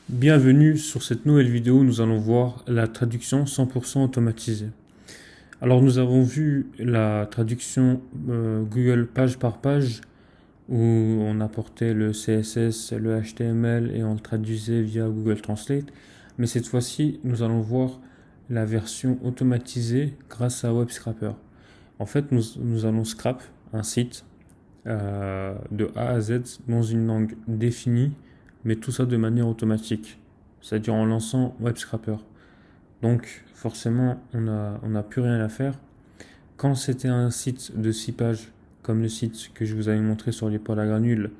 Bienvenue sur cette nouvelle vidéo où nous allons voir la traduction 100% automatisée. Alors nous avons vu la traduction Google page par page où on apportait le CSS, le HTML et on le traduisait via Google Translate. Mais cette fois-ci, nous allons voir la version automatisée grâce à Web Scraper. En fait, nous allons scrap un site de A à Z dans une langue définie, mais tout ça de manière automatique, c'est-à-dire en lançant Web Scraper. Donc forcément, on n'a plus rien à faire. Quand c'était un site de 6 pages, comme le site que je vous avais montré sur les poils à granules,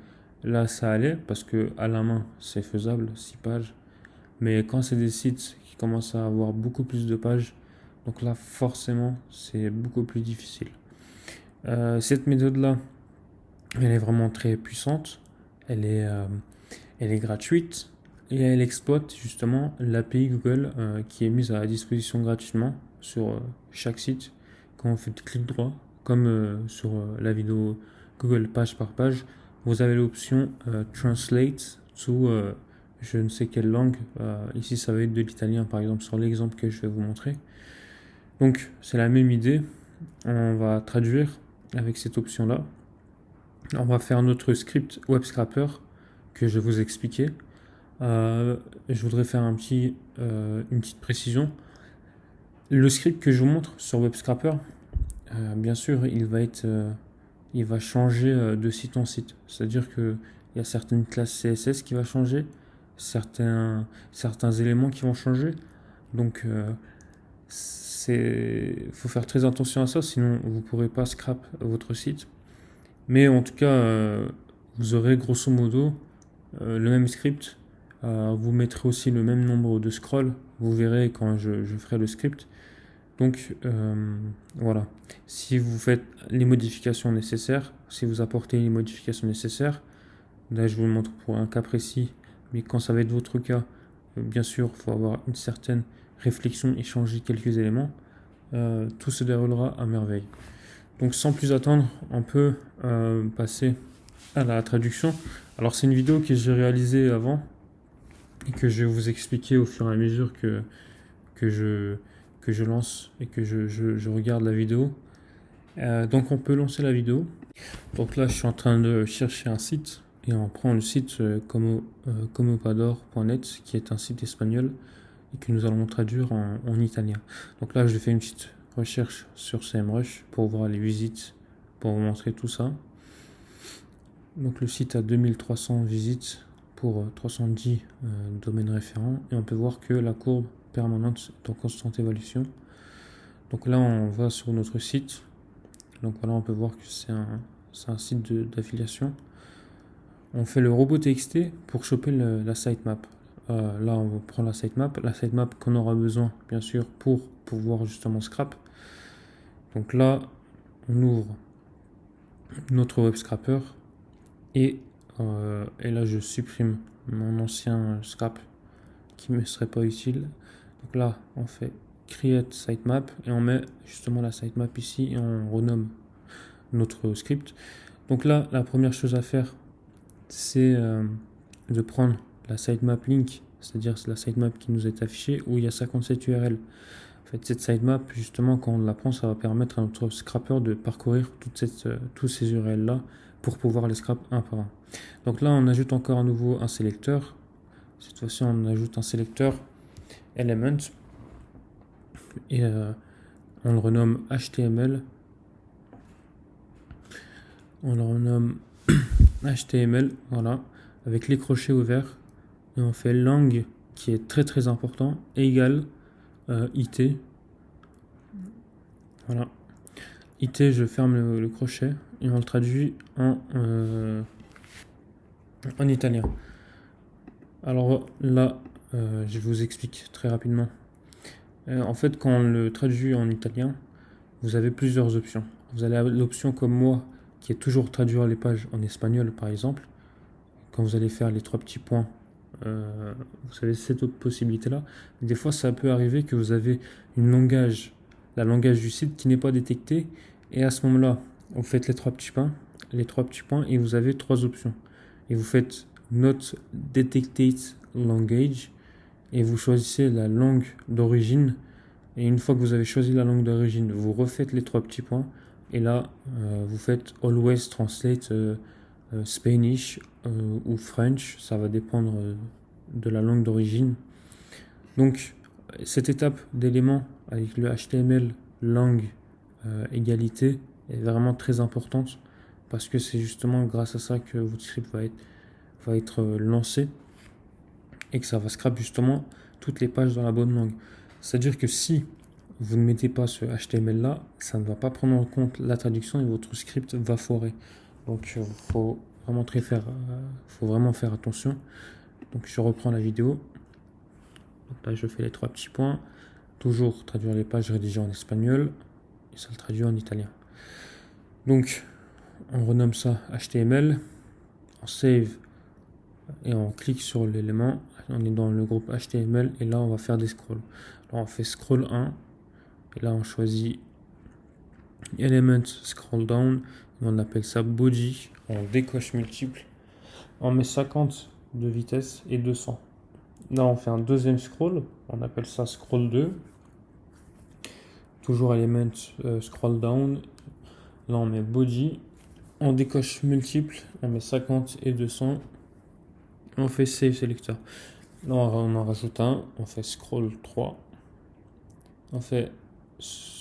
là ça allait, parce que à la main c'est faisable, 6 pages. Mais quand c'est des sites qui commencent à avoir beaucoup plus de pages, donc là forcément c'est beaucoup plus difficile. Cette méthode-là, elle est vraiment très puissante, elle est gratuite et elle exploite justement l'API Google qui est mise à disposition gratuitement sur chaque site. Quand vous faites clic droit, comme sur la vidéo Google page par page, vous avez l'option Translate to je ne sais quelle langue. Ici, ça va être de l'italien par exemple sur l'exemple que je vais vous montrer. Donc, c'est la même idée. On va traduire avec cette option-là. On va faire notre script Web Scraper que je vais vous expliquer. Je voudrais faire une petite précision. Le script que je vous montre sur Web Scraper, bien sûr, il va changer de site en site. C'est-à-dire qu'il y a certaines classes CSS qui vont changer, certains éléments qui vont changer. Donc, faut faire très attention à ça, sinon vous ne pourrez pas scrap votre site. Mais en tout cas, vous aurez grosso modo le même script. Vous mettrez aussi le même nombre de scrolls. Vous verrez quand je ferai le script. Donc voilà. Si vous faites les modifications nécessaires, si vous apportez les modifications nécessaires, là je vous le montre pour un cas précis, mais quand ça va être votre cas, bien sûr, il faut avoir une certaine réflexion et changer quelques éléments. Tout se déroulera à merveille. Donc sans plus attendre, on peut passer à la traduction. Alors c'est une vidéo que j'ai réalisée avant et que je vais vous expliquer au fur et à mesure que je lance et que je regarde la vidéo. Donc on peut lancer la vidéo. Donc là je suis en train de chercher un site et on prend le site comopador.net qui est un site espagnol et que nous allons traduire en italien. Donc là je fais une petite recherche sur CMrush pour voir les visites, pour vous montrer tout ça. Donc le site a 2300 visites pour 310 domaines référents et on peut voir que la courbe permanente est en constante évolution. Donc là on va sur notre site. Donc voilà, on peut voir que c'est un site d'affiliation. On fait le robot TXT pour choper la sitemap. Là on prend la sitemap qu'on aura besoin bien sûr pour pouvoir justement scrap. Donc là on ouvre notre web scraper et là je supprime mon ancien scrap qui ne me serait pas utile. Donc là on fait create sitemap et on met justement la sitemap ici et on renomme notre script. Donc là la première chose à faire c'est de prendre la sitemap link, c'est-à-dire la sitemap qui nous est affichée où il y a 57 URL. En fait, cette sitemap, justement, quand on la prend, ça va permettre à notre scrapper de parcourir tous ces URL là pour pouvoir les scrap un par un. Donc là, on ajoute encore à nouveau un sélecteur. Cette fois-ci, on ajoute un sélecteur element et on le renomme HTML. On le renomme HTML, voilà, avec les crochets ouverts. Et on fait langue qui est très très important, égale IT. Voilà. IT, je ferme le crochet et on le traduit en italien. Alors là, je vous explique très rapidement. En fait, quand on le traduit en italien, vous avez plusieurs options. Vous avez l'option comme moi, qui est toujours traduire les pages en espagnol, par exemple. Quand vous allez faire les 3 petits points, vous avez cette autre possibilité-là. Des fois, ça peut arriver que vous avez la langage du site qui n'est pas détecté. Et à ce moment-là, vous faites les 3 petits points, et vous avez 3 options. Et vous faites Not Detected Language et vous choisissez la langue d'origine. Et une fois que vous avez choisi la langue d'origine, vous refaites les 3 petits points. Et là, vous faites Always Translate Spanish ou French. Ça va dépendre de la langue d'origine. Donc, cette étape d'éléments avec le HTML, langue, égalité est vraiment très importante parce que c'est justement grâce à ça que votre script va être lancé et que ça va scrap justement toutes les pages dans la bonne langue. C'est-à-dire que si vous ne mettez pas ce HTML là, ça ne va pas prendre en compte la traduction et votre script va foirer. Donc il faut vraiment faire attention. Donc je reprends la vidéo. Donc là je fais les 3 petits points. Toujours traduire les pages rédigées en espagnol et ça le traduit en italien. Donc on renomme ça HTML, on save et on clique sur l'élément. On est dans le groupe HTML et là on va faire des scrolls. Alors on fait scroll 1 et là on choisit element scroll down et on appelle ça body. On décoche multiple, on met 50 de vitesse et 200. Là on fait un deuxième scroll, on appelle ça scroll 2. Toujours element scroll down. Là on met body, on décoche multiple, on met 50 et 200. On fait save selector. Là on en rajoute un, on fait scroll 3. On fait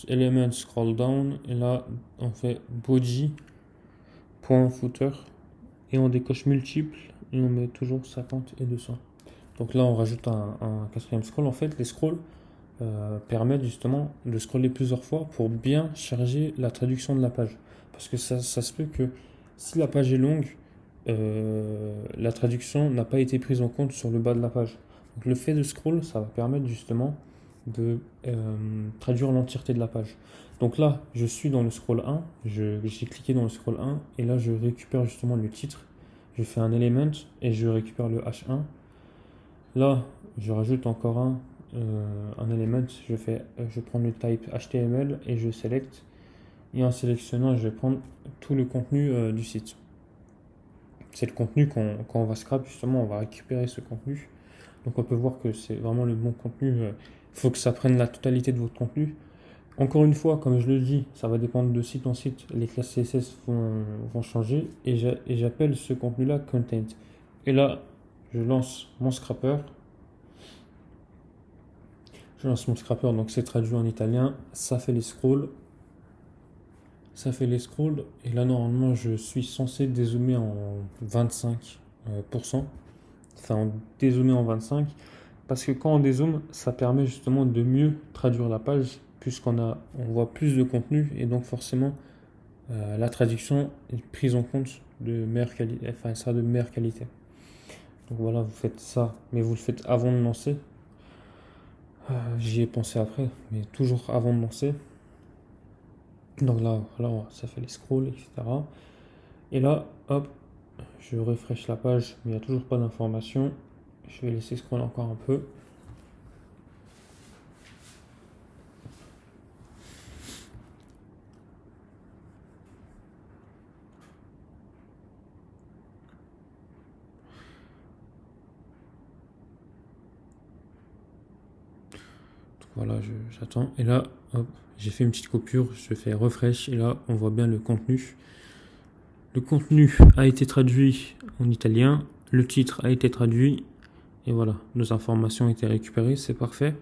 element scroll down et là on fait body point footer et on décoche multiple et on met toujours 50 et 200. Donc là on rajoute un quatrième scroll. En fait les scrolls permettent justement de scroller plusieurs fois pour bien charger la traduction de la page. Parce que ça se peut que si la page est longue, la traduction n'a pas été prise en compte sur le bas de la page. Donc le fait de scroll, ça va permettre justement de traduire l'entièreté de la page. Donc là, je suis dans le scroll 1, j'ai cliqué dans le scroll 1 et là je récupère justement le titre. Je fais un element et je récupère le H1. Là, je rajoute encore un element, je prends le type HTML et je sélecte. Et en sélectionnant, je vais prendre tout le contenu du site. C'est le contenu quand on va scrap, justement, on va récupérer ce contenu. Donc on peut voir que c'est vraiment le bon contenu. Il faut que ça prenne la totalité de votre contenu. Encore une fois, comme je le dis, ça va dépendre de site en site. Les classes CSS vont changer et j'appelle ce contenu-là content. Et là, je lance mon scrapper. Donc c'est traduit en italien. Ça fait les scrolls. Et là normalement je suis censé dézoomer en 25%. Enfin en dézoomer en 25 parce que quand on dézoome ça permet justement de mieux traduire la page puisqu'on voit plus de contenu et donc forcément la traduction est prise en compte de meilleure qualité, enfin ça de meilleure qualité. Donc voilà, vous faites ça mais vous le faites avant de lancer. J'y ai pensé après mais toujours avant de lancer. Donc là, ça fait les scrolls, etc. Et là, hop, je refresh la page, mais il n'y a toujours pas d'information. Je vais laisser scroller encore un peu. Donc voilà, j'attends. Et là, hop, j'ai fait une petite coupure, je fais refresh, et là, on voit bien le contenu. Le contenu a été traduit en italien, le titre a été traduit, et voilà, nos informations ont été récupérées, c'est parfait.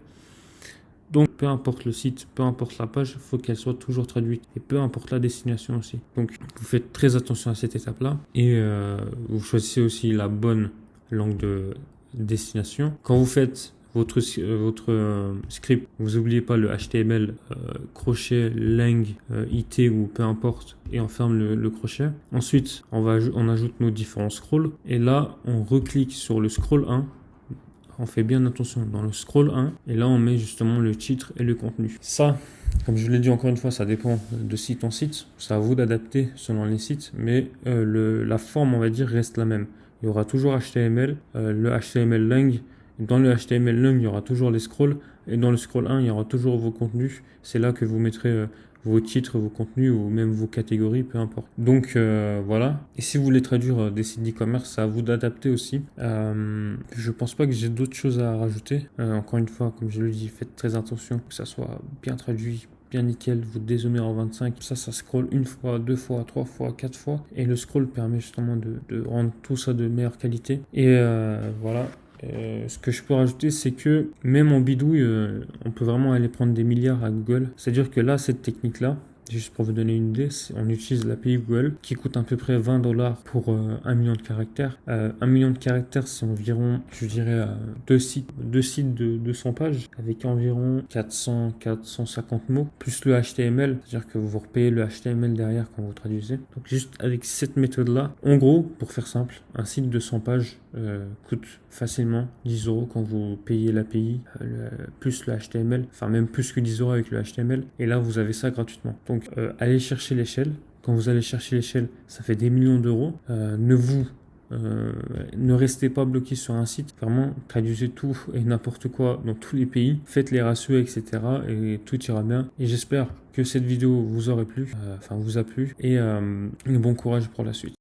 Donc, peu importe le site, peu importe la page, il faut qu'elle soit toujours traduite. Et peu importe la destination aussi. Donc, vous faites très attention à cette étape-là. Et vous choisissez aussi la bonne langue de destination. Quand vous faites votre script, vous n'oubliez pas le HTML, crochet, lang, IT ou peu importe, et on ferme le crochet. Ensuite, on ajoute nos différents scrolls. Et là, on reclique sur le scroll 1. On fait bien attention dans le scroll 1 et là on met justement le titre et le contenu. Ça, comme je l'ai dit encore une fois, ça dépend de site en site. C'est à vous d'adapter selon les sites, mais la forme, on va dire, reste la même. Il y aura toujours HTML, le HTML lang. Dans le HTML lang, il y aura toujours les scrolls et dans le scroll 1, il y aura toujours vos contenus. C'est là que vous mettrez vos titres, vos contenus ou même vos catégories, peu importe. Donc voilà. Et si vous voulez traduire des sites d'e-commerce, c'est à vous d'adapter aussi. Je pense pas que j'ai d'autres choses à rajouter. Encore une fois, comme je le dis, faites très attention que ça soit bien traduit, bien nickel. Vous dézoomez en 25. Ça scrolle une fois, deux fois, trois fois, quatre fois. Et le scroll permet justement de rendre tout ça de meilleure qualité. Et voilà. Ce que je peux rajouter, c'est que même en bidouille, on peut vraiment aller prendre des milliards à Google. C'est-à-dire que là, cette technique-là, juste pour vous donner une idée, on utilise l'API Google qui coûte à peu près 20 dollars pour 1 million de caractères. 1 million de caractères, c'est environ, je dirais, deux sites de 200 pages avec environ 450 mots, plus le HTML, c'est-à-dire que vous repayez le HTML derrière quand vous traduisez. Donc juste avec cette méthode-là, en gros, pour faire simple, un site de 100 pages coûte facilement 10 euros quand vous payez l'API plus le HTML, enfin même plus que 10 euros avec le HTML, et là vous avez ça gratuitement. Donc allez chercher l'échelle. Quand vous allez chercher l'échelle, ça fait des millions d'euros. Ne restez pas bloqué sur un site. Vraiment, traduisez tout et n'importe quoi dans tous les pays. Faites les ratios, etc. Et tout ira bien. Et j'espère que cette vidéo vous aura plu, vous a plu. Et bon courage pour la suite.